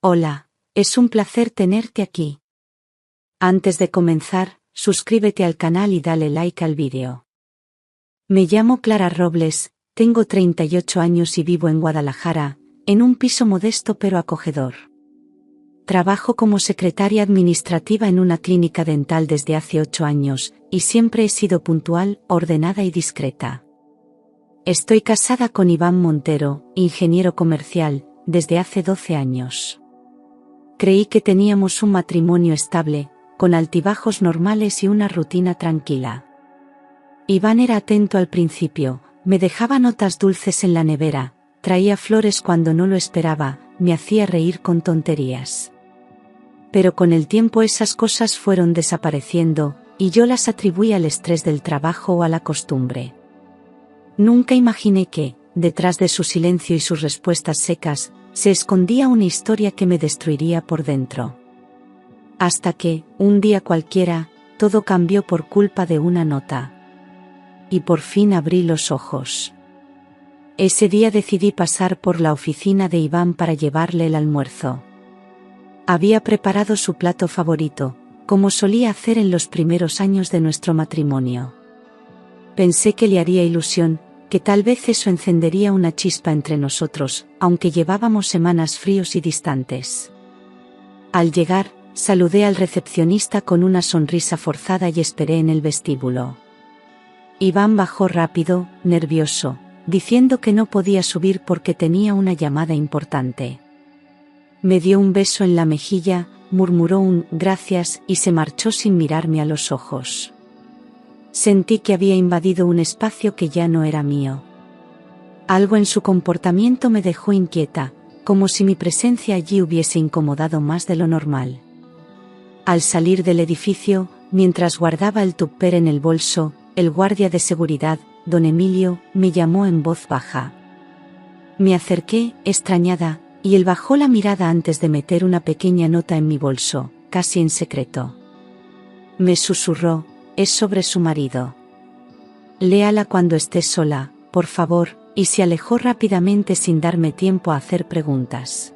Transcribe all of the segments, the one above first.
Hola, es un placer tenerte aquí. Antes de comenzar, suscríbete al canal y dale like al vídeo. Me llamo Clara Robles, tengo 38 años y vivo en Guadalajara, en un piso modesto pero acogedor. Trabajo como secretaria administrativa en una clínica dental desde hace 8 años, y siempre he sido puntual, ordenada y discreta. Estoy casada con Iván Montero, ingeniero comercial, desde hace 12 años. Creí que teníamos un matrimonio estable, con altibajos normales y una rutina tranquila. Iván era atento al principio, me dejaba notas dulces en la nevera, traía flores cuando no lo esperaba, me hacía reír con tonterías. Pero con el tiempo esas cosas fueron desapareciendo, y yo las atribuí al estrés del trabajo o a la costumbre. Nunca imaginé que, detrás de su silencio y sus respuestas secas, se escondía una historia que me destruiría por dentro. Hasta que, un día cualquiera, todo cambió por culpa de una nota. Y por fin abrí los ojos. Ese día decidí pasar por la oficina de Iván para llevarle el almuerzo. Había preparado su plato favorito, como solía hacer en los primeros años de nuestro matrimonio. Pensé que le haría ilusión, que tal vez eso encendería una chispa entre nosotros, aunque llevábamos semanas fríos y distantes. Al llegar, saludé al recepcionista con una sonrisa forzada y esperé en el vestíbulo. Iván bajó rápido, nervioso, diciendo que no podía subir porque tenía una llamada importante. Me dio un beso en la mejilla, murmuró un gracias y se marchó sin mirarme a los ojos. Sentí que había invadido un espacio que ya no era mío. Algo en su comportamiento me dejó inquieta, como si mi presencia allí hubiese incomodado más de lo normal. Al salir del edificio, mientras guardaba el tupper en el bolso, el guardia de seguridad, don Emilio, me llamó en voz baja. Me acerqué, extrañada, y él bajó la mirada antes de meter una pequeña nota en mi bolso, casi en secreto. Me susurró, es sobre su marido. Léala cuando estés sola, por favor, y se alejó rápidamente sin darme tiempo a hacer preguntas.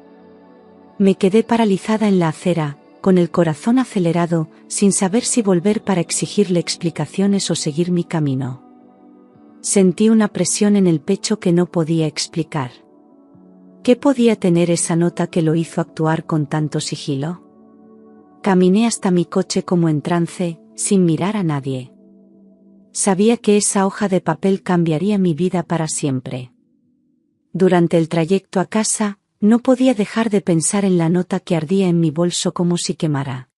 Me quedé paralizada en la acera, con el corazón acelerado, sin saber si volver para exigirle explicaciones o seguir mi camino. Sentí una presión en el pecho que no podía explicar. ¿Qué podía tener esa nota que lo hizo actuar con tanto sigilo? Caminé hasta mi coche como en trance, sin mirar a nadie. Sabía que esa hoja de papel cambiaría mi vida para siempre. Durante el trayecto a casa, no podía dejar de pensar en la nota que ardía en mi bolso como si quemara.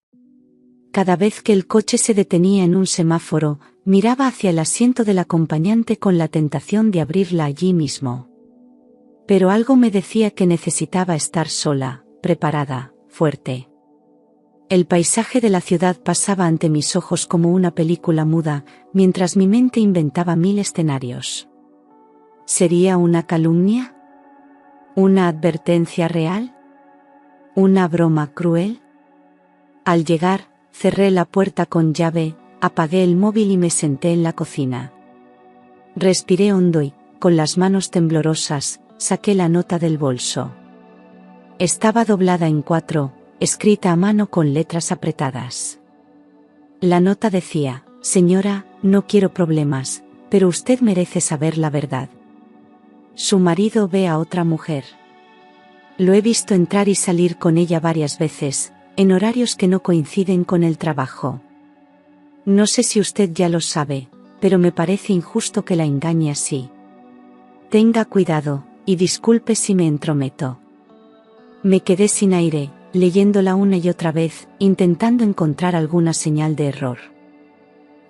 Cada vez que el coche se detenía en un semáforo, miraba hacia el asiento del acompañante con la tentación de abrirla allí mismo. Pero algo me decía que necesitaba estar sola, preparada, fuerte. El paisaje de la ciudad pasaba ante mis ojos como una película muda, mientras mi mente inventaba 1000 escenarios. ¿Sería una calumnia? ¿Una advertencia real? ¿Una broma cruel? Al llegar, cerré la puerta con llave, apagué el móvil y me senté en la cocina. Respiré hondo y, con las manos temblorosas, saqué la nota del bolso. Estaba doblada en 4, escrita a mano con letras apretadas. La nota decía: señora, no quiero problemas, pero usted merece saber la verdad. Su marido ve a otra mujer. Lo he visto entrar y salir con ella varias veces, en horarios que no coinciden con el trabajo. No sé si usted ya lo sabe, pero me parece injusto que la engañe así. Tenga cuidado, y disculpe si me entrometo. Me quedé sin aire, leyéndola una y otra vez, intentando encontrar alguna señal de error.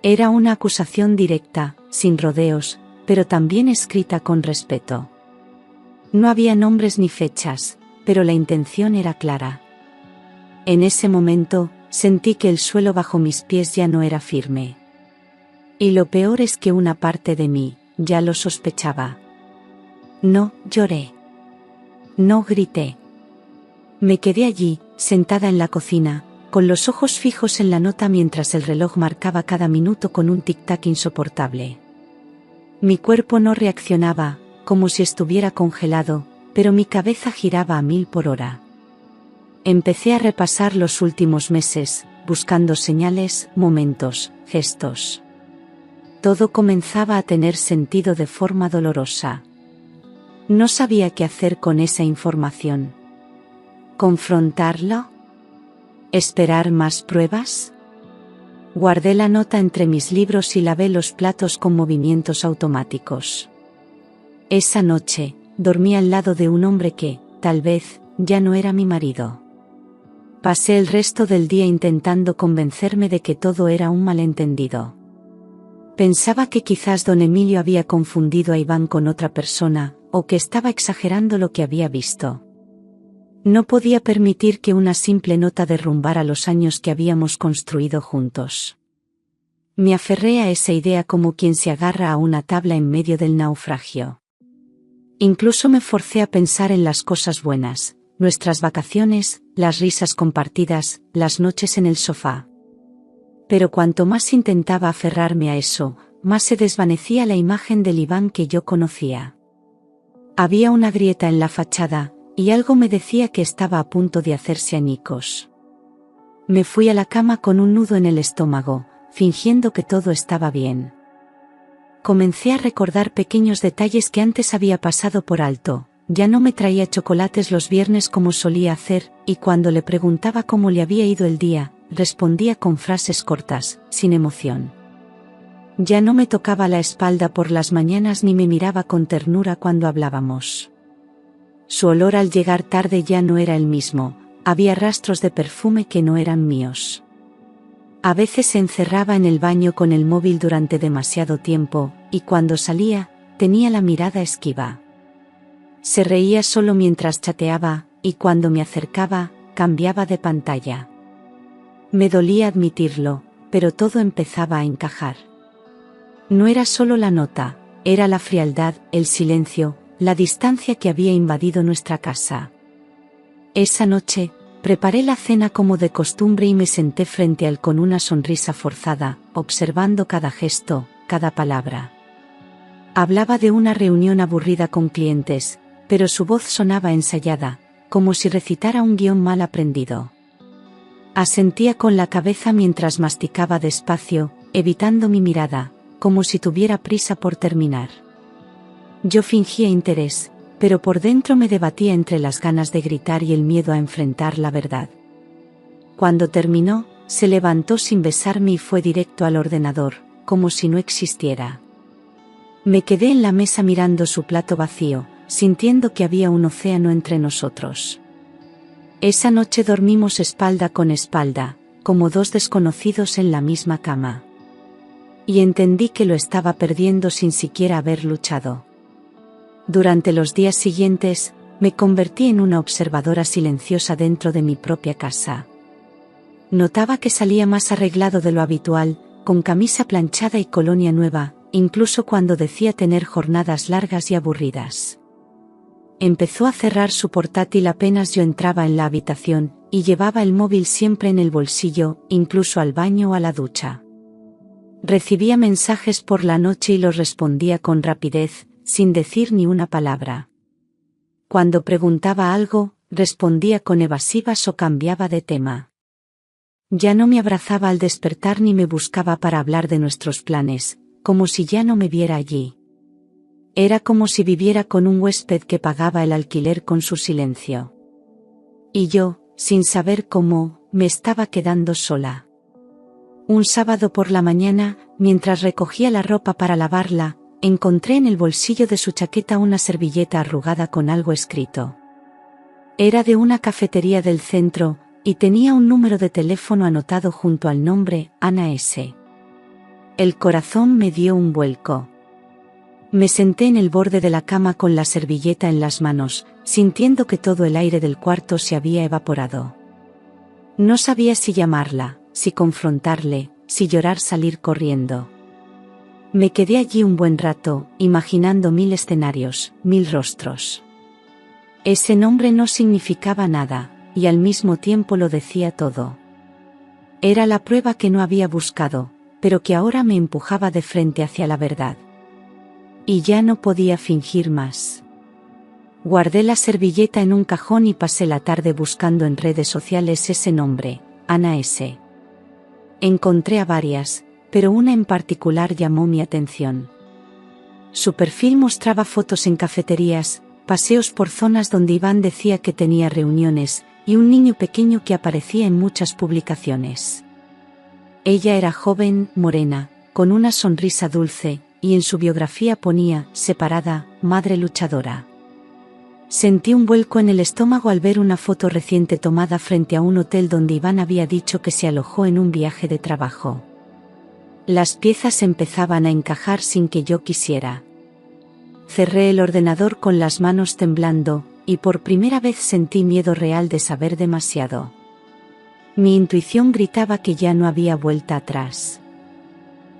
Era una acusación directa, sin rodeos, pero también escrita con respeto. No había nombres ni fechas, pero la intención era clara. En ese momento, sentí que el suelo bajo mis pies ya no era firme. Y lo peor es que una parte de mí, ya lo sospechaba. No lloré. No grité. Me quedé allí, sentada en la cocina, con los ojos fijos en la nota mientras el reloj marcaba cada minuto con un tic-tac insoportable. Mi cuerpo no reaccionaba, como si estuviera congelado, pero mi cabeza giraba a 1000 por hora. Empecé a repasar los últimos meses, buscando señales, momentos, gestos. Todo comenzaba a tener sentido de forma dolorosa. No sabía qué hacer con esa información. ¿Confrontarlo? ¿Esperar más pruebas? Guardé la nota entre mis libros y lavé los platos con movimientos automáticos. Esa noche, dormí al lado de un hombre que, tal vez, ya no era mi marido. Pasé el resto del día intentando convencerme de que todo era un malentendido. Pensaba que quizás don Emilio había confundido a Iván con otra persona, o que estaba exagerando lo que había visto. No podía permitir que una simple nota derrumbara los años que habíamos construido juntos. Me aferré a esa idea como quien se agarra a una tabla en medio del naufragio. Incluso me forcé a pensar en las cosas buenas, nuestras vacaciones, las risas compartidas, las noches en el sofá. Pero cuanto más intentaba aferrarme a eso, más se desvanecía la imagen del Iván que yo conocía. Había una grieta en la fachada, y algo me decía que estaba a punto de hacerse añicos. Me fui a la cama con un nudo en el estómago, fingiendo que todo estaba bien. Comencé a recordar pequeños detalles que antes había pasado por alto. Ya no me traía chocolates los viernes como solía hacer, y cuando le preguntaba cómo le había ido el día, respondía con frases cortas, sin emoción. Ya no me tocaba la espalda por las mañanas ni me miraba con ternura cuando hablábamos. Su olor al llegar tarde ya no era el mismo, había rastros de perfume que no eran míos. A veces se encerraba en el baño con el móvil durante demasiado tiempo, y cuando salía, tenía la mirada esquiva. Se reía solo mientras chateaba, y cuando me acercaba, cambiaba de pantalla. Me dolía admitirlo, pero todo empezaba a encajar. No era solo la nota, era la frialdad, el silencio, la distancia que había invadido nuestra casa. Esa noche, preparé la cena como de costumbre y me senté frente a él con una sonrisa forzada, observando cada gesto, cada palabra. Hablaba de una reunión aburrida con clientes, pero su voz sonaba ensayada, como si recitara un guión mal aprendido. Asentía con la cabeza mientras masticaba despacio, evitando mi mirada, como si tuviera prisa por terminar. Yo fingía interés, pero por dentro me debatía entre las ganas de gritar y el miedo a enfrentar la verdad. Cuando terminó, se levantó sin besarme y fue directo al ordenador, como si no existiera. Me quedé en la mesa mirando su plato vacío, sintiendo que había un océano entre nosotros. Esa noche dormimos espalda con espalda, como dos desconocidos en la misma cama. Y entendí que lo estaba perdiendo sin siquiera haber luchado. Durante los días siguientes, me convertí en una observadora silenciosa dentro de mi propia casa. Notaba que salía más arreglado de lo habitual, con camisa planchada y colonia nueva, incluso cuando decía tener jornadas largas y aburridas. Empezó a cerrar su portátil apenas yo entraba en la habitación, y llevaba el móvil siempre en el bolsillo, incluso al baño o a la ducha. Recibía mensajes por la noche y los respondía con rapidez, sin decir ni una palabra. Cuando preguntaba algo, respondía con evasivas o cambiaba de tema. Ya no me abrazaba al despertar ni me buscaba para hablar de nuestros planes, como si ya no me viera allí. Era como si viviera con un huésped que pagaba el alquiler con su silencio. Y yo, sin saber cómo, me estaba quedando sola. Un sábado por la mañana, mientras recogía la ropa para lavarla, encontré en el bolsillo de su chaqueta una servilleta arrugada con algo escrito. Era de una cafetería del centro, y tenía un número de teléfono anotado junto al nombre, Ana S. El corazón me dio un vuelco. Me senté en el borde de la cama con la servilleta en las manos, sintiendo que todo el aire del cuarto se había evaporado. No sabía si llamarla, si confrontarle, si llorar, salir corriendo. Me quedé allí un buen rato, imaginando 1000 escenarios, 1000 rostros. Ese nombre no significaba nada, y al mismo tiempo lo decía todo. Era la prueba que no había buscado, pero que ahora me empujaba de frente hacia la verdad. Y ya no podía fingir más. Guardé la servilleta en un cajón y pasé la tarde buscando en redes sociales ese nombre, Ana S. Encontré a varias, pero una en particular llamó mi atención. Su perfil mostraba fotos en cafeterías, paseos por zonas donde Iván decía que tenía reuniones, y un niño pequeño que aparecía en muchas publicaciones. Ella era joven, morena, con una sonrisa dulce, y en su biografía ponía, separada, madre luchadora. Sentí un vuelco en el estómago al ver una foto reciente tomada frente a un hotel donde Iván había dicho que se alojó en un viaje de trabajo. Las piezas empezaban a encajar sin que yo quisiera. Cerré el ordenador con las manos temblando, y por primera vez sentí miedo real de saber demasiado. Mi intuición gritaba que ya no había vuelta atrás.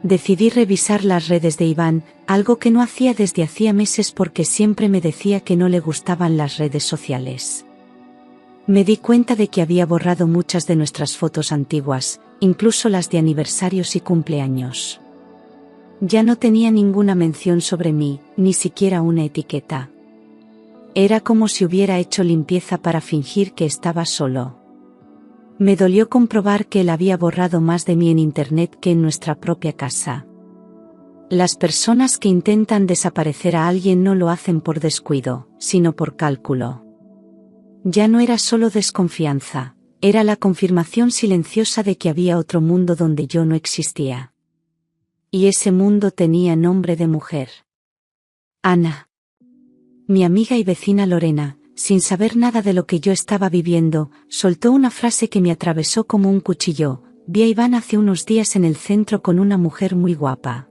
Decidí revisar las redes de Iván, algo que no hacía desde hacía meses porque siempre me decía que no le gustaban las redes sociales. Me di cuenta de que había borrado muchas de nuestras fotos antiguas, incluso las de aniversarios y cumpleaños. Ya no tenía ninguna mención sobre mí, ni siquiera una etiqueta. Era como si hubiera hecho limpieza para fingir que estaba solo. Me dolió comprobar que él había borrado más de mí en internet que en nuestra propia casa. Las personas que intentan desaparecer a alguien no lo hacen por descuido, sino por cálculo. Ya no era solo desconfianza, era la confirmación silenciosa de que había otro mundo donde yo no existía. Y ese mundo tenía nombre de mujer. Ana. Mi amiga y vecina Lorena, sin saber nada de lo que yo estaba viviendo, soltó una frase que me atravesó como un cuchillo. Vi a Iván hace unos días en el centro con una mujer muy guapa.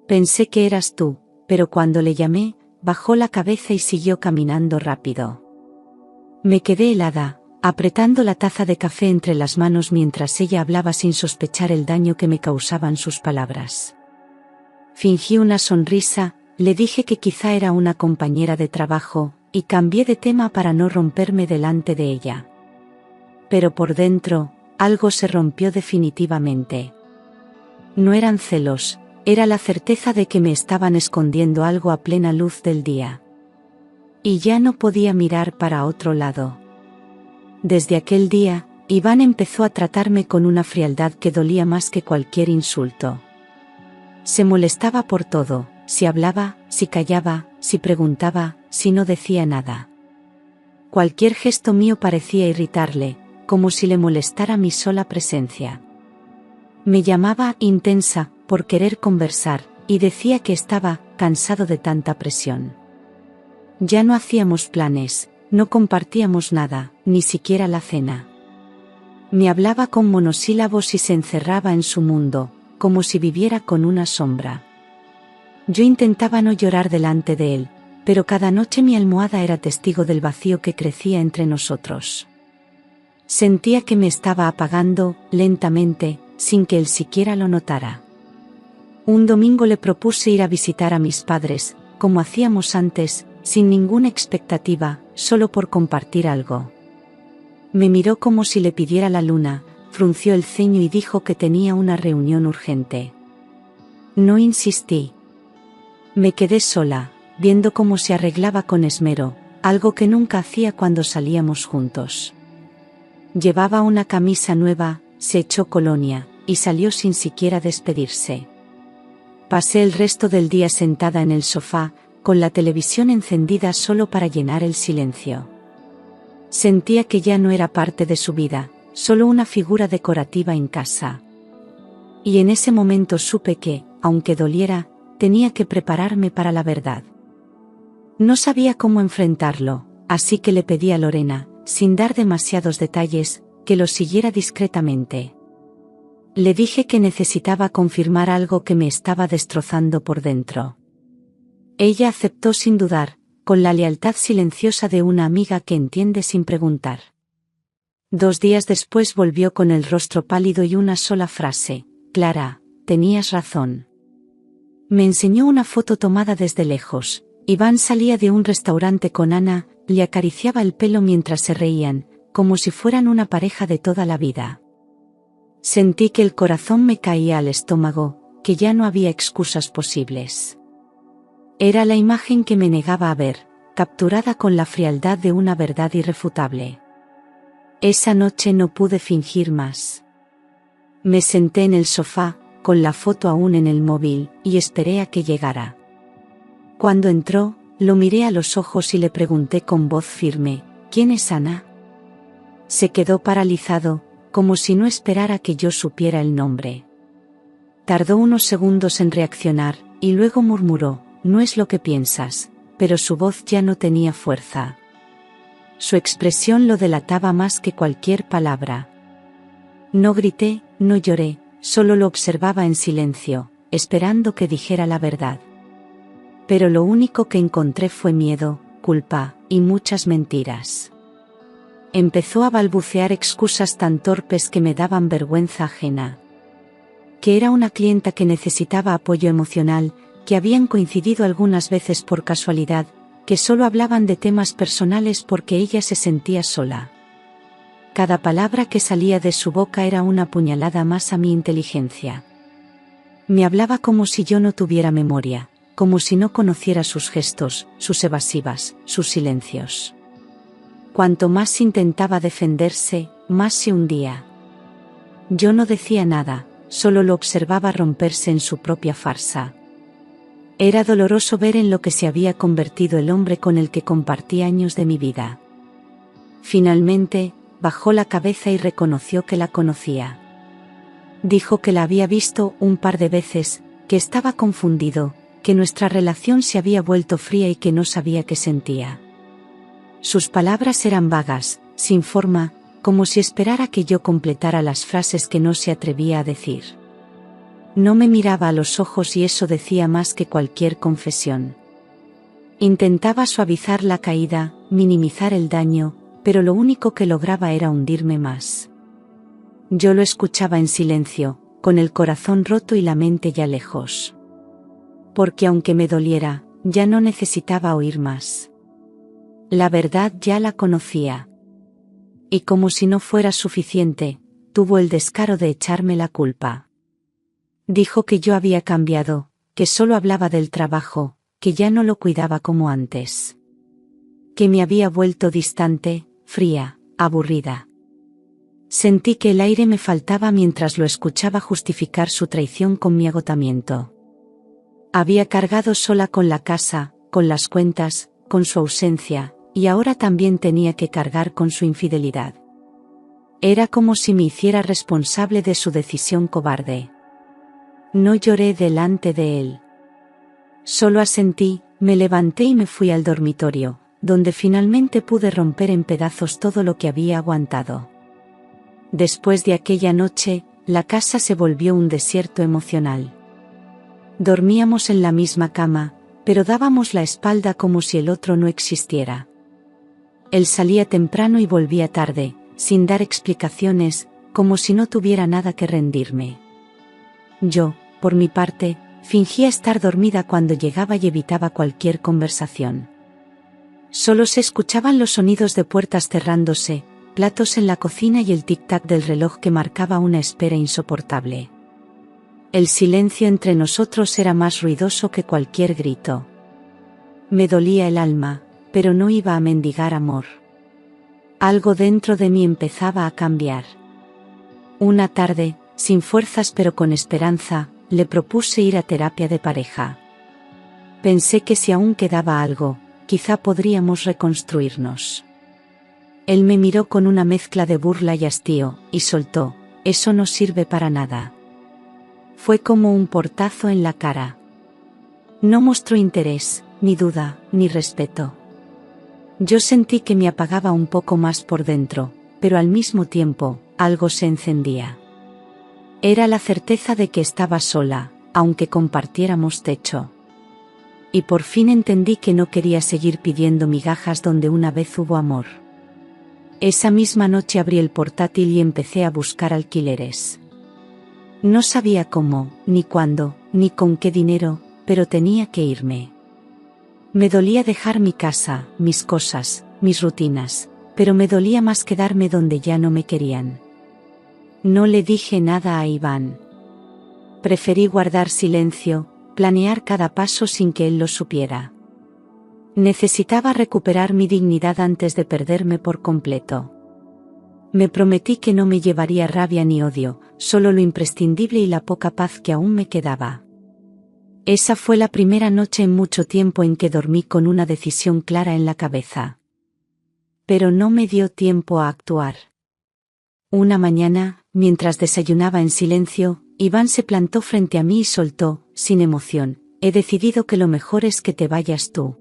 Pensé que eras tú, pero cuando le llamé, bajó la cabeza y siguió caminando rápido. Me quedé helada, apretando la taza de café entre las manos mientras ella hablaba sin sospechar el daño que me causaban sus palabras. Fingí una sonrisa, le dije que quizá era una compañera de trabajo, y cambié de tema para no romperme delante de ella. Pero por dentro, algo se rompió definitivamente. No eran celos, era la certeza de que me estaban escondiendo algo a plena luz del día. Y ya no podía mirar para otro lado. Desde aquel día, Iván empezó a tratarme con una frialdad que dolía más que cualquier insulto. Se molestaba por todo, si hablaba, si callaba, si preguntaba, si no decía nada. Cualquier gesto mío parecía irritarle, como si le molestara mi sola presencia. Me llamaba intensa, por querer conversar, y decía que estaba cansado de tanta presión. Ya no hacíamos planes, no compartíamos nada, ni siquiera la cena. Me hablaba con monosílabos y se encerraba en su mundo, como si viviera con una sombra. Yo intentaba no llorar delante de él, pero cada noche mi almohada era testigo del vacío que crecía entre nosotros. Sentía que me estaba apagando, lentamente, sin que él siquiera lo notara. Un domingo le propuse ir a visitar a mis padres, como hacíamos antes, sin ninguna expectativa, solo por compartir algo. Me miró como si le pidiera la luna, frunció el ceño y dijo que tenía una reunión urgente. No insistí. Me quedé sola, viendo cómo se arreglaba con esmero, algo que nunca hacía cuando salíamos juntos. Llevaba una camisa nueva, se echó colonia, y salió sin siquiera despedirse. Pasé el resto del día sentada en el sofá, con la televisión encendida solo para llenar el silencio. Sentía que ya no era parte de su vida, solo una figura decorativa en casa. Y en ese momento supe que, aunque doliera, tenía que prepararme para la verdad. No sabía cómo enfrentarlo, así que le pedí a Lorena, sin dar demasiados detalles, que lo siguiera discretamente. Le dije que necesitaba confirmar algo que me estaba destrozando por dentro. Ella aceptó sin dudar, con la lealtad silenciosa de una amiga que entiende sin preguntar. 2 días después volvió con el rostro pálido y una sola frase: Clara, tenías razón. Me enseñó una foto tomada desde lejos. Iván salía de un restaurante con Ana, le acariciaba el pelo mientras se reían, como si fueran una pareja de toda la vida. Sentí que el corazón me caía al estómago, que ya no había excusas posibles. Era la imagen que me negaba a ver, capturada con la frialdad de una verdad irrefutable. Esa noche no pude fingir más. Me senté en el sofá, con la foto aún en el móvil, y esperé a que llegara. Cuando entró, lo miré a los ojos y le pregunté con voz firme, ¿quién es Ana? Se quedó paralizado, como si no esperara que yo supiera el nombre. Tardó unos segundos en reaccionar, y luego murmuró, no es lo que piensas, pero su voz ya no tenía fuerza. Su expresión lo delataba más que cualquier palabra. No grité, no lloré, solo lo observaba en silencio, esperando que dijera la verdad. Pero lo único que encontré fue miedo, culpa, y muchas mentiras. Empezó a balbucear excusas tan torpes que me daban vergüenza ajena. Que era una clienta que necesitaba apoyo emocional, que habían coincidido algunas veces por casualidad, que solo hablaban de temas personales porque ella se sentía sola. Cada palabra que salía de su boca era una puñalada más a mi inteligencia. Me hablaba como si yo no tuviera memoria, como si no conociera sus gestos, sus evasivas, sus silencios. Cuanto más intentaba defenderse, más se hundía. Yo no decía nada, solo lo observaba romperse en su propia farsa. Era doloroso ver en lo que se había convertido el hombre con el que compartí años de mi vida. Finalmente, bajó la cabeza y reconoció que la conocía. Dijo que la había visto un par de veces, que estaba confundido, que nuestra relación se había vuelto fría y que no sabía qué sentía. Sus palabras eran vagas, sin forma, como si esperara que yo completara las frases que no se atrevía a decir. No me miraba a los ojos y eso decía más que cualquier confesión. Intentaba suavizar la caída, minimizar el daño, pero lo único que lograba era hundirme más. Yo lo escuchaba en silencio, con el corazón roto y la mente ya lejos. Porque aunque me doliera, ya no necesitaba oír más. La verdad ya la conocía. Y como si no fuera suficiente, tuvo el descaro de echarme la culpa. Dijo que yo había cambiado, que solo hablaba del trabajo, que ya no lo cuidaba como antes. Que me había vuelto distante, fría, aburrida. Sentí que el aire me faltaba mientras lo escuchaba justificar su traición con mi agotamiento. Había cargado sola con la casa, con las cuentas, con su ausencia, y ahora también tenía que cargar con su infidelidad. Era como si me hiciera responsable de su decisión cobarde. No lloré delante de él. Solo asentí, me levanté y me fui al dormitorio, donde finalmente pude romper en pedazos todo lo que había aguantado. Después de aquella noche, la casa se volvió un desierto emocional. Dormíamos en la misma cama, pero dábamos la espalda como si el otro no existiera. Él salía temprano y volvía tarde, sin dar explicaciones, como si no tuviera nada que rendirme. Yo, por mi parte, fingía estar dormida cuando llegaba y evitaba cualquier conversación. Solo se escuchaban los sonidos de puertas cerrándose, platos en la cocina y el tic-tac del reloj que marcaba una espera insoportable. El silencio entre nosotros era más ruidoso que cualquier grito. Me dolía el alma, pero no iba a mendigar amor. Algo dentro de mí empezaba a cambiar. Una tarde, sin fuerzas pero con esperanza, le propuse ir a terapia de pareja. Pensé que si aún quedaba algo, quizá podríamos reconstruirnos. Él me miró con una mezcla de burla y hastío, y soltó, «Eso no sirve para nada». Fue como un portazo en la cara. No mostró interés, ni duda, ni respeto. Yo sentí que me apagaba un poco más por dentro, pero al mismo tiempo, algo se encendía. Era la certeza de que estaba sola, aunque compartiéramos techo. Y por fin entendí que no quería seguir pidiendo migajas donde una vez hubo amor. Esa misma noche abrí el portátil y empecé a buscar alquileres. No sabía cómo, ni cuándo, ni con qué dinero, pero tenía que irme. Me dolía dejar mi casa, mis cosas, mis rutinas, pero me dolía más quedarme donde ya no me querían. No le dije nada a Iván. Preferí guardar silencio, planear cada paso sin que él lo supiera. Necesitaba recuperar mi dignidad antes de perderme por completo. Me prometí que no me llevaría rabia ni odio, solo lo imprescindible y la poca paz que aún me quedaba. Esa fue la primera noche en mucho tiempo en que dormí con una decisión clara en la cabeza. Pero no me dio tiempo a actuar. Una mañana, mientras desayunaba en silencio, Iván se plantó frente a mí y soltó, sin emoción: he decidido que lo mejor es que te vayas tú.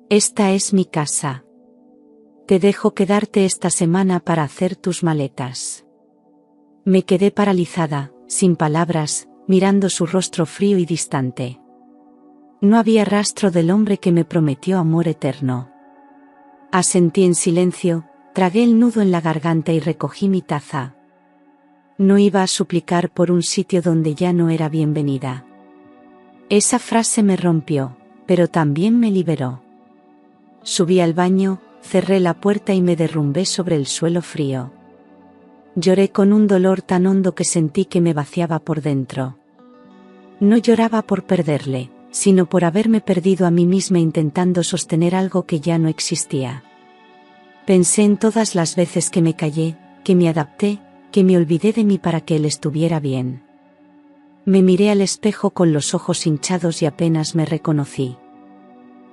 Esta es mi casa. Te dejo quedarte esta semana para hacer tus maletas. Me quedé paralizada, sin palabras, mirando su rostro frío y distante. No había rastro del hombre que me prometió amor eterno. Asentí en silencio, tragué el nudo en la garganta y recogí mi taza. No iba a suplicar por un sitio donde ya no era bienvenida. Esa frase me rompió, pero también me liberó. Subí al baño, cerré la puerta y me derrumbé sobre el suelo frío. Lloré con un dolor tan hondo que sentí que me vaciaba por dentro. No lloraba por perderle, sino por haberme perdido a mí misma intentando sostener algo que ya no existía. Pensé en todas las veces que me callé, que me adapté, que me olvidé de mí para que él estuviera bien. Me miré al espejo con los ojos hinchados y apenas me reconocí.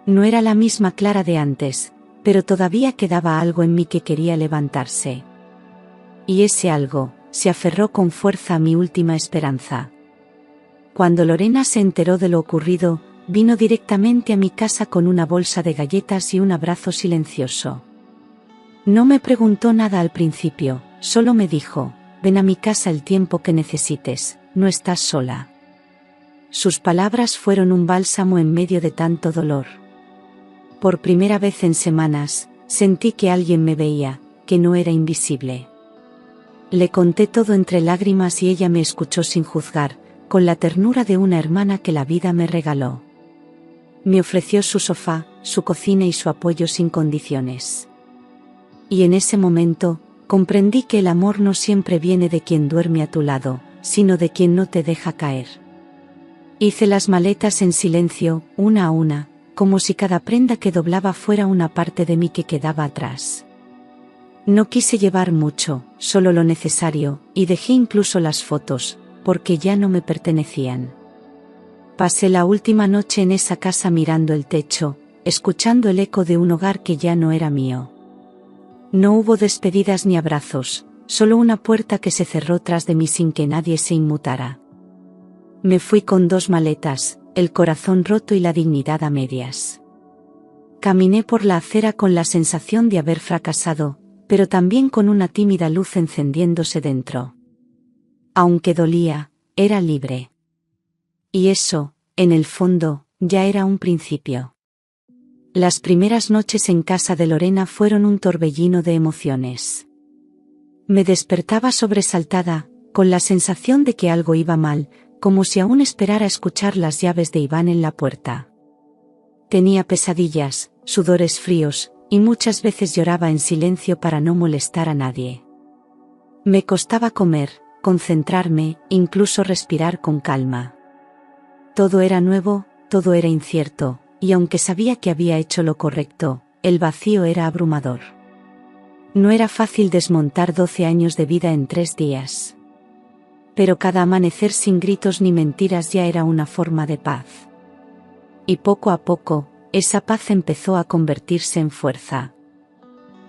No era la misma Clara de antes, pero todavía quedaba algo en mí que quería levantarse. Y ese algo se aferró con fuerza a mi última esperanza. Cuando Lorena se enteró de lo ocurrido, vino directamente a mi casa con una bolsa de galletas y un abrazo silencioso. No me preguntó nada al principio, solo me dijo: ven a mi casa el tiempo que necesites, no estás sola. Sus palabras fueron un bálsamo en medio de tanto dolor. Por primera vez en semanas, sentí que alguien me veía, que no era invisible. Le conté todo entre lágrimas y ella me escuchó sin juzgar, con la ternura de una hermana que la vida me regaló. Me ofreció su sofá, su cocina y su apoyo sin condiciones. Y en ese momento, comprendí que el amor no siempre viene de quien duerme a tu lado, sino de quien no te deja caer. Hice las maletas en silencio, una a una, como si cada prenda que doblaba fuera una parte de mí que quedaba atrás. No quise llevar mucho, solo lo necesario, y dejé incluso las fotos, porque ya no me pertenecían. Pasé la última noche en esa casa mirando el techo, escuchando el eco de un hogar que ya no era mío. No hubo despedidas ni abrazos, solo una puerta que se cerró tras de mí sin que nadie se inmutara. Me fui con 2 maletas, el corazón roto y la dignidad a medias. Caminé por la acera con la sensación de haber fracasado, pero también con una tímida luz encendiéndose dentro. Aunque dolía, era libre. Y eso, en el fondo, ya era un principio. Las primeras noches en casa de Lorena fueron un torbellino de emociones. Me despertaba sobresaltada, con la sensación de que algo iba mal, como si aún esperara escuchar las llaves de Iván en la puerta. Tenía pesadillas, sudores fríos, y muchas veces lloraba en silencio para no molestar a nadie. Me costaba comer, concentrarme, incluso respirar con calma. Todo era nuevo, todo era incierto, y aunque sabía que había hecho lo correcto, el vacío era abrumador. No era fácil desmontar 12 años de vida en 3 días. Pero cada amanecer sin gritos ni mentiras ya era una forma de paz. Y poco a poco, esa paz empezó a convertirse en fuerza.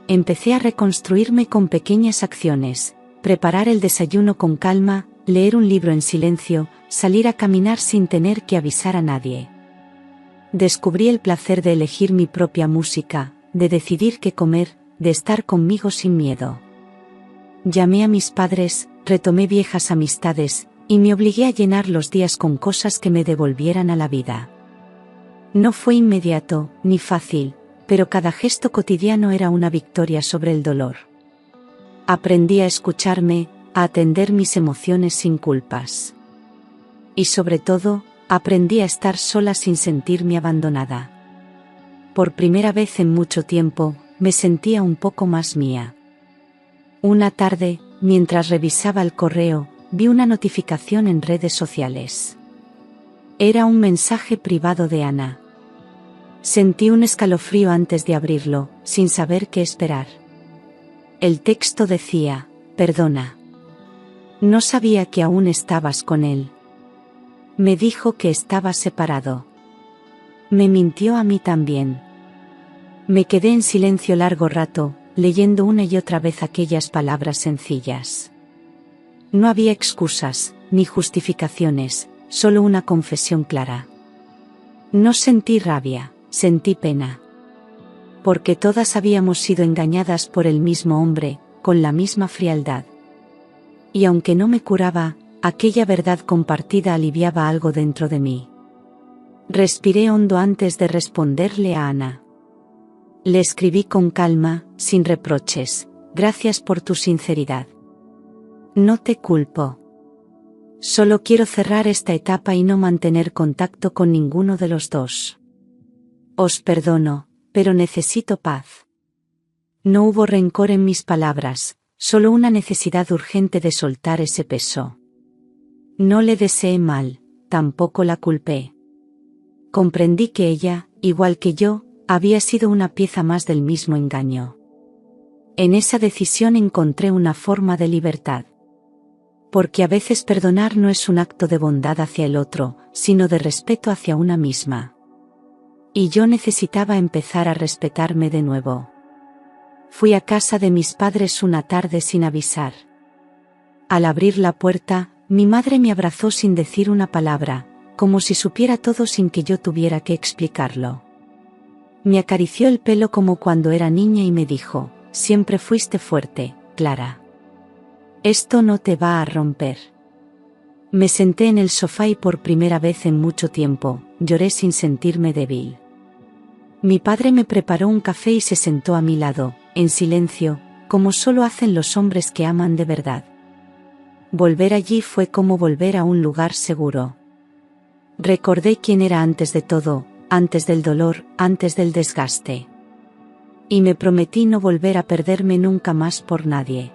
Empecé a reconstruirme con pequeñas acciones: preparar el desayuno con calma, leer un libro en silencio, salir a caminar sin tener que avisar a nadie. Descubrí el placer de elegir mi propia música, de decidir qué comer, de estar conmigo sin miedo. Llamé a mis padres, retomé viejas amistades, y me obligué a llenar los días con cosas que me devolvieran a la vida. No fue inmediato, ni fácil, pero cada gesto cotidiano era una victoria sobre el dolor. Aprendí a escucharme, a atender mis emociones sin culpas. Y sobre todo, aprendí a estar sola sin sentirme abandonada. Por primera vez en mucho tiempo, me sentía un poco más mía. Una tarde, mientras revisaba el correo, vi una notificación en redes sociales. Era un mensaje privado de Ana. Sentí un escalofrío antes de abrirlo, sin saber qué esperar. El texto decía: perdona. No sabía que aún estabas con él. Me dijo que estaba separado. Me mintió a mí también. Me quedé en silencio largo rato, leyendo una y otra vez aquellas palabras sencillas. No había excusas, ni justificaciones, solo una confesión clara. No sentí rabia, sentí pena. Porque todas habíamos sido engañadas por el mismo hombre, con la misma frialdad. Y aunque no me curaba, aquella verdad compartida aliviaba algo dentro de mí. Respiré hondo antes de responderle a Ana. Le escribí con calma, sin reproches: gracias por tu sinceridad. No te culpo. Solo quiero cerrar esta etapa y no mantener contacto con ninguno de los dos. Os perdono, pero necesito paz. No hubo rencor en mis palabras, solo una necesidad urgente de soltar ese peso. No le deseé mal, tampoco la culpé. Comprendí que ella, igual que yo, había sido una pieza más del mismo engaño. En esa decisión encontré una forma de libertad. Porque a veces perdonar no es un acto de bondad hacia el otro, sino de respeto hacia una misma. Y yo necesitaba empezar a respetarme de nuevo. Fui a casa de mis padres una tarde sin avisar. Al abrir la puerta, mi madre me abrazó sin decir una palabra, como si supiera todo sin que yo tuviera que explicarlo. Me acarició el pelo como cuando era niña y me dijo: siempre fuiste fuerte, Clara. Esto no te va a romper. Me senté en el sofá y por primera vez en mucho tiempo, lloré sin sentirme débil. Mi padre me preparó un café y se sentó a mi lado, en silencio, como solo hacen los hombres que aman de verdad. Volver allí fue como volver a un lugar seguro. Recordé quién era antes de todo, antes del dolor, antes del desgaste. Y me prometí no volver a perderme nunca más por nadie.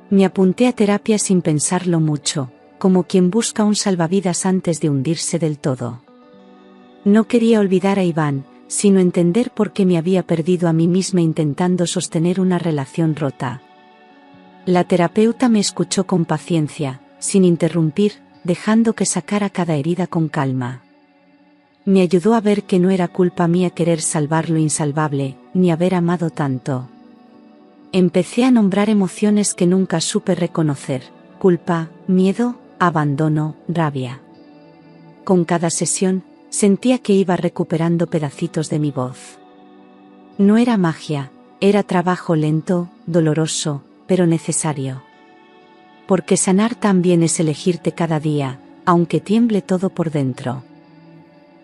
Me apunté a terapia sin pensarlo mucho, como quien busca un salvavidas antes de hundirse del todo. No quería olvidar a Iván, sino entender por qué me había perdido a mí misma intentando sostener una relación rota. La terapeuta me escuchó con paciencia, sin interrumpir, dejando que sacara cada herida con calma. Me ayudó a ver que no era culpa mía querer salvar lo insalvable, ni haber amado tanto. Empecé a nombrar emociones que nunca supe reconocer: culpa, miedo, abandono, rabia. Con cada sesión, sentía que iba recuperando pedacitos de mi voz. No era magia, era trabajo lento, doloroso, pero necesario. Porque sanar también es elegirte cada día, aunque tiemble todo por dentro.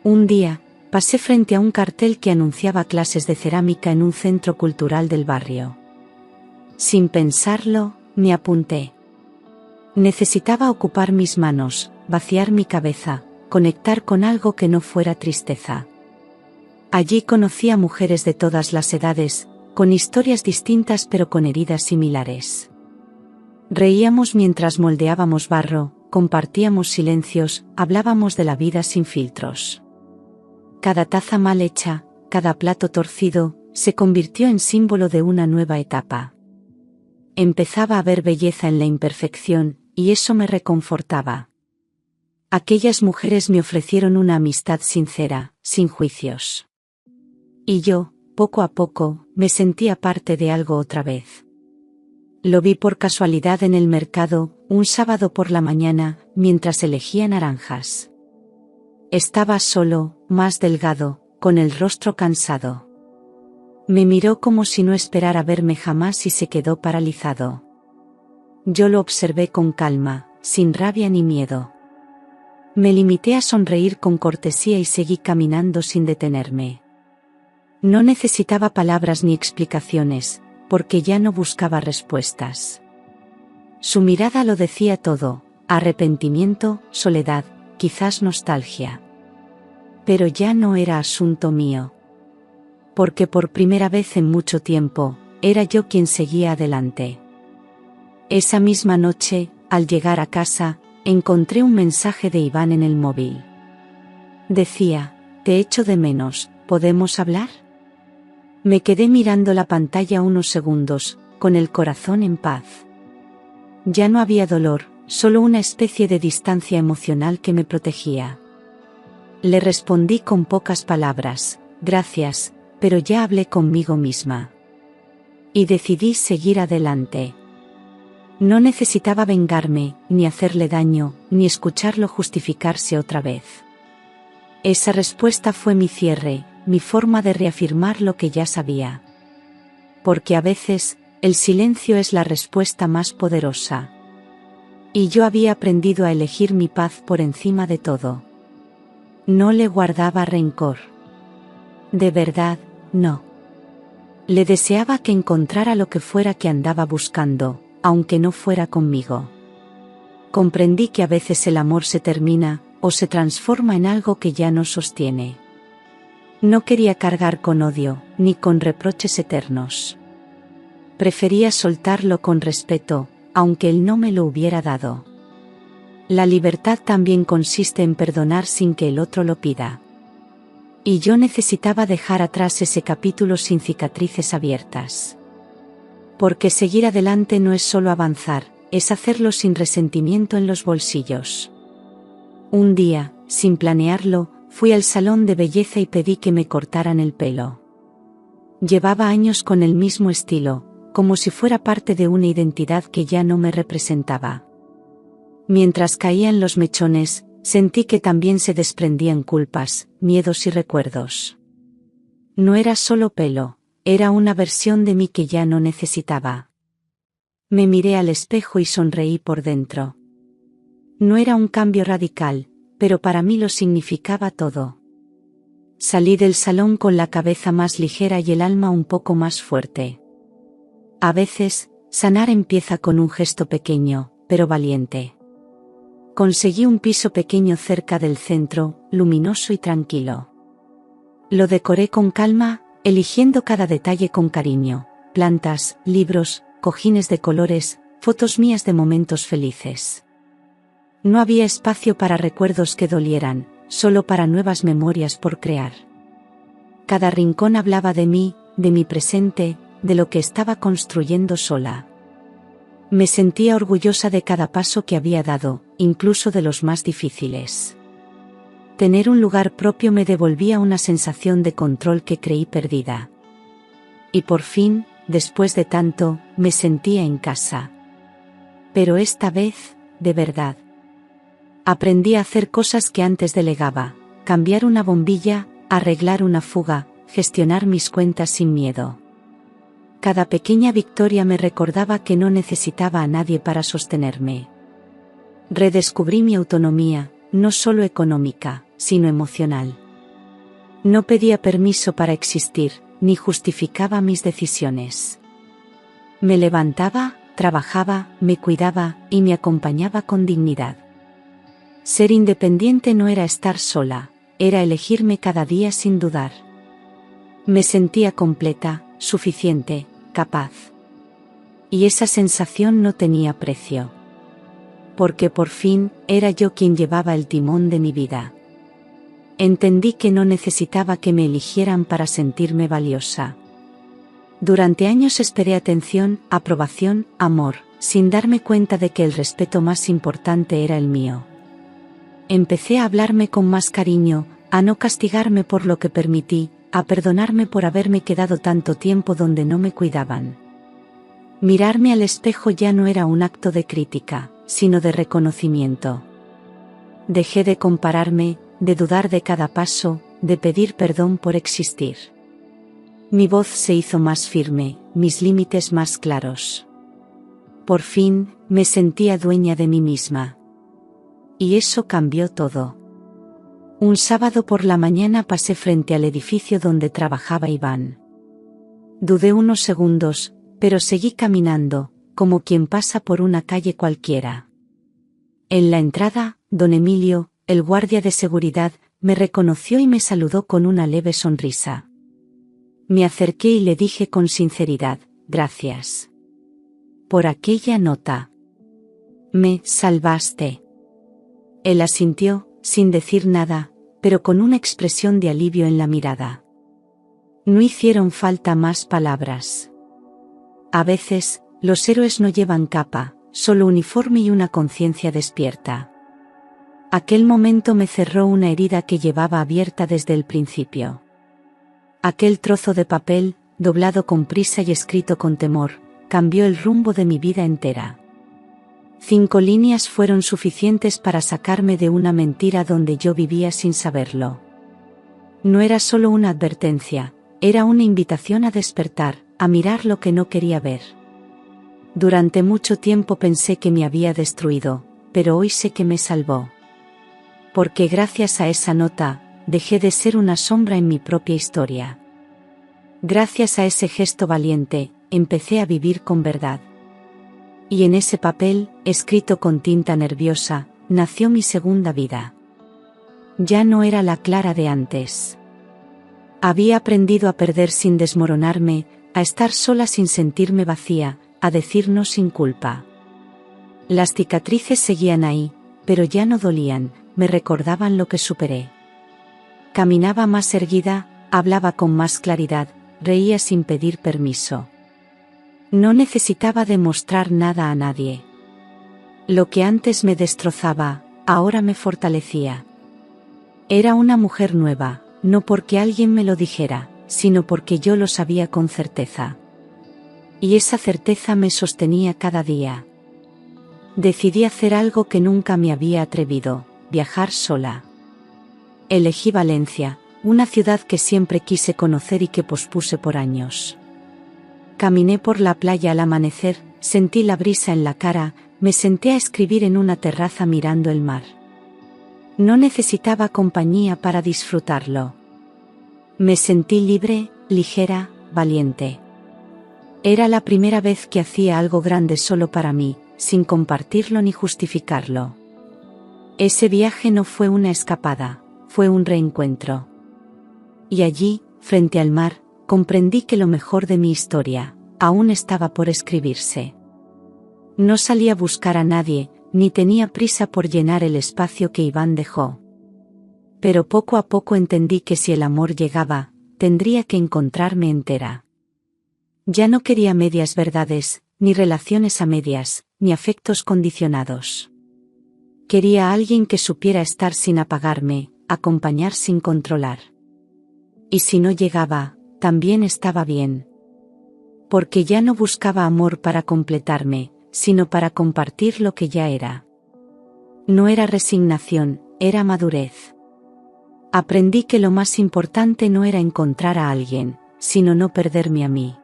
Un día, pasé frente a un cartel que anunciaba clases de cerámica en un centro cultural del barrio. Sin pensarlo, me apunté. Necesitaba ocupar mis manos, vaciar mi cabeza, conectar con algo que no fuera tristeza. Allí conocí a mujeres de todas las edades, con historias distintas pero con heridas similares. Reíamos mientras moldeábamos barro, compartíamos silencios, hablábamos de la vida sin filtros. Cada taza mal hecha, cada plato torcido, se convirtió en símbolo de una nueva etapa. Empezaba a ver belleza en la imperfección, y eso me reconfortaba. Aquellas mujeres me ofrecieron una amistad sincera, sin juicios. Y yo, poco a poco, me sentía parte de algo otra vez. Lo vi por casualidad en el mercado, un sábado por la mañana, mientras elegía naranjas. Estaba solo, más delgado, con el rostro cansado. Me miró como si no esperara verme jamás y se quedó paralizado. Yo lo observé con calma, sin rabia ni miedo. Me limité a sonreír con cortesía y seguí caminando sin detenerme. No necesitaba palabras ni explicaciones, porque ya no buscaba respuestas. Su mirada lo decía todo: arrepentimiento, soledad, quizás nostalgia. Pero ya no era asunto mío. Porque por primera vez en mucho tiempo, era yo quien seguía adelante. Esa misma noche, al llegar a casa, encontré un mensaje de Iván en el móvil. Decía: te echo de menos, ¿Podemos hablar? Me quedé mirando la pantalla unos segundos, con el corazón en paz. Ya no había dolor, solo una especie de distancia emocional que me protegía. Le respondí con pocas palabras, gracias, pero ya hablé conmigo misma. Y decidí seguir adelante. No necesitaba vengarme, ni hacerle daño, ni escucharlo justificarse otra vez. Esa respuesta fue mi cierre, mi forma de reafirmar lo que ya sabía. Porque a veces, el silencio es la respuesta más poderosa. Y yo había aprendido a elegir mi paz por encima de todo. No le guardaba rencor. De verdad, no. Le deseaba que encontrara lo que fuera que andaba buscando, aunque no fuera conmigo. Comprendí que a veces el amor se termina, o se transforma en algo que ya no sostiene. No quería cargar con odio, ni con reproches eternos. Prefería soltarlo con respeto, aunque él no me lo hubiera dado. La libertad también consiste en perdonar sin que el otro lo pida. Y yo necesitaba dejar atrás ese capítulo sin cicatrices abiertas. Porque seguir adelante no es solo avanzar, es hacerlo sin resentimiento en los bolsillos. Un día, sin planearlo, fui al salón de belleza y pedí que me cortaran el pelo. Llevaba años con el mismo estilo, como si fuera parte de una identidad que ya no me representaba. Mientras caían los mechones, sentí que también se desprendían culpas, miedos y recuerdos. No era solo pelo, era una versión de mí que ya no necesitaba. Me miré al espejo y sonreí por dentro. No era un cambio radical, pero para mí lo significaba todo. Salí del salón con la cabeza más ligera y el alma un poco más fuerte. A veces, sanar empieza con un gesto pequeño, pero valiente. Conseguí un piso pequeño cerca del centro, luminoso y tranquilo. Lo decoré con calma, eligiendo cada detalle con cariño: plantas, libros, cojines de colores, fotos mías de momentos felices. No había espacio para recuerdos que dolieran, solo para nuevas memorias por crear. Cada rincón hablaba de mí, de mi presente, de lo que estaba construyendo sola. Me sentía orgullosa de cada paso que había dado, incluso de los más difíciles. Tener un lugar propio me devolvía una sensación de control que creí perdida. Y por fin, después de tanto, me sentía en casa. Pero esta vez, de verdad. Aprendí a hacer cosas que antes delegaba: cambiar una bombilla, arreglar una fuga, gestionar mis cuentas sin miedo. Cada pequeña victoria me recordaba que no necesitaba a nadie para sostenerme. Redescubrí mi autonomía, no solo económica, sino emocional. No pedía permiso para existir, ni justificaba mis decisiones. Me levantaba, trabajaba, me cuidaba, y me acompañaba con dignidad. Ser independiente no era estar sola, era elegirme cada día sin dudar. Me sentía completa, suficiente, capaz. Y esa sensación no tenía precio. Porque por fin, era yo quien llevaba el timón de mi vida. Entendí que no necesitaba que me eligieran para sentirme valiosa. Durante años esperé atención, aprobación, amor, sin darme cuenta de que el respeto más importante era el mío. Empecé a hablarme con más cariño, a no castigarme por lo que permití, a perdonarme por haberme quedado tanto tiempo donde no me cuidaban. Mirarme al espejo ya no era un acto de crítica, sino de reconocimiento. Dejé de compararme, de dudar de cada paso, de pedir perdón por existir. Mi voz se hizo más firme, mis límites más claros. Por fin, me sentía dueña de mí misma. Y eso cambió todo. Un sábado por la mañana pasé frente al edificio donde trabajaba Iván. Dudé unos segundos, pero seguí caminando, como quien pasa por una calle cualquiera. En la entrada, don Emilio, el guardia de seguridad, me reconoció y me saludó con una leve sonrisa. Me acerqué y le dije con sinceridad: gracias. Por aquella nota. Me salvaste. Él asintió, sin decir nada, pero con una expresión de alivio en la mirada. No hicieron falta más palabras. A veces, los héroes no llevan capa, solo uniforme y una conciencia despierta. Aquel momento me cerró una herida que llevaba abierta desde el principio. Aquel trozo de papel, doblado con prisa y escrito con temor, cambió el rumbo de mi vida entera. 5 líneas fueron suficientes para sacarme de una mentira donde yo vivía sin saberlo. No era solo una advertencia, era una invitación a despertar, a mirar lo que no quería ver. Durante mucho tiempo pensé que me había destruido, pero hoy sé que me salvó. Porque gracias a esa nota, dejé de ser una sombra en mi propia historia. Gracias a ese gesto valiente, empecé a vivir con verdad. Y en ese papel, escrito con tinta nerviosa, nació mi segunda vida. Ya no era la Clara de antes. Había aprendido a perder sin desmoronarme, a estar sola sin sentirme vacía, a decir no sin culpa. Las cicatrices seguían ahí, pero ya no dolían, me recordaban lo que superé. Caminaba más erguida, hablaba con más claridad, reía sin pedir permiso. No necesitaba demostrar nada a nadie. Lo que antes me destrozaba, ahora me fortalecía. Era una mujer nueva, no porque alguien me lo dijera, sino porque yo lo sabía con certeza. Y esa certeza me sostenía cada día. Decidí hacer algo que nunca me había atrevido, viajar sola. Elegí Valencia, una ciudad que siempre quise conocer y que pospuse por años. Caminé por la playa al amanecer, sentí la brisa en la cara, me senté a escribir en una terraza mirando el mar. No necesitaba compañía para disfrutarlo. Me sentí libre, ligera, valiente. Era la primera vez que hacía algo grande solo para mí, sin compartirlo ni justificarlo. Ese viaje no fue una escapada, fue un reencuentro. Y allí, frente al mar, comprendí que lo mejor de mi historia, aún estaba por escribirse. No salí a buscar a nadie, ni tenía prisa por llenar el espacio que Iván dejó. Pero poco a poco entendí que si el amor llegaba, tendría que encontrarme entera. Ya no quería medias verdades, ni relaciones a medias, ni afectos condicionados. Quería a alguien que supiera estar sin apagarme, acompañar sin controlar. Y si no llegaba, también estaba bien. Porque ya no buscaba amor para completarme, sino para compartir lo que ya era. No era resignación, era madurez. Aprendí que lo más importante no era encontrar a alguien, sino no perderme a mí.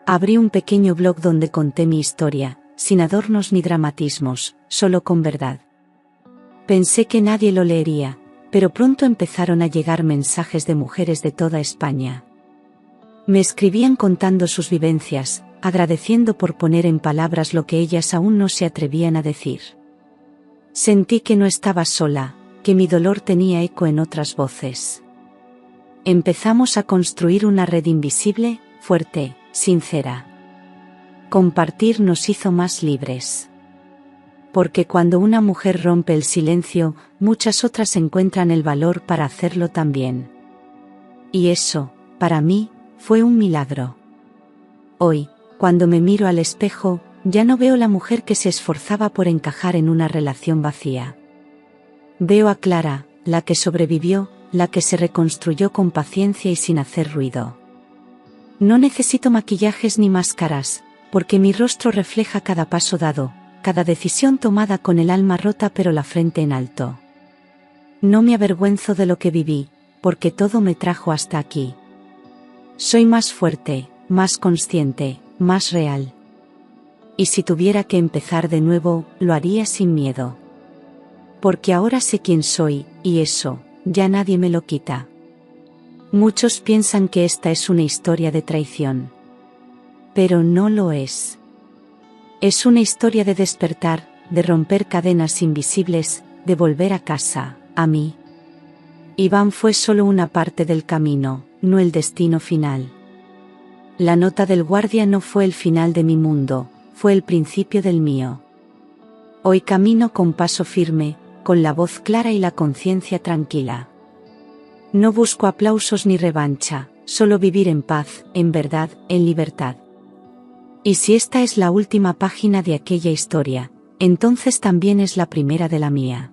Abrí un pequeño blog donde conté mi historia, sin adornos ni dramatismos, solo con verdad. Pensé que nadie lo leería, pero pronto empezaron a llegar mensajes de mujeres de toda España. Me escribían contando sus vivencias, agradeciendo por poner en palabras lo que ellas aún no se atrevían a decir. Sentí que no estaba sola, que mi dolor tenía eco en otras voces. Empezamos a construir una red invisible, fuerte, sincera. Compartir nos hizo más libres. Porque cuando una mujer rompe el silencio, muchas otras encuentran el valor para hacerlo también. Y eso, para mí, fue un milagro. Hoy, cuando me miro al espejo, ya no veo la mujer que se esforzaba por encajar en una relación vacía. Veo a Clara, la que sobrevivió, la que se reconstruyó con paciencia y sin hacer ruido. No necesito maquillajes ni máscaras, porque mi rostro refleja cada paso dado, cada decisión tomada con el alma rota pero la frente en alto. No me avergüenzo de lo que viví, porque todo me trajo hasta aquí. Soy más fuerte, más consciente, más real. Y si tuviera que empezar de nuevo, lo haría sin miedo. Porque ahora sé quién soy, y eso, ya nadie me lo quita. Muchos piensan que esta es una historia de traición. Pero no lo es. Es una historia de despertar, de romper cadenas invisibles, de volver a casa, a mí. Iván fue solo una parte del camino, no el destino final. La nota del guardia no fue el final de mi mundo, fue el principio del mío. Hoy camino con paso firme, con la voz clara y la conciencia tranquila. No busco aplausos ni revancha, solo vivir en paz, en verdad, en libertad. Y si esta es la última página de aquella historia, entonces también es la primera de la mía.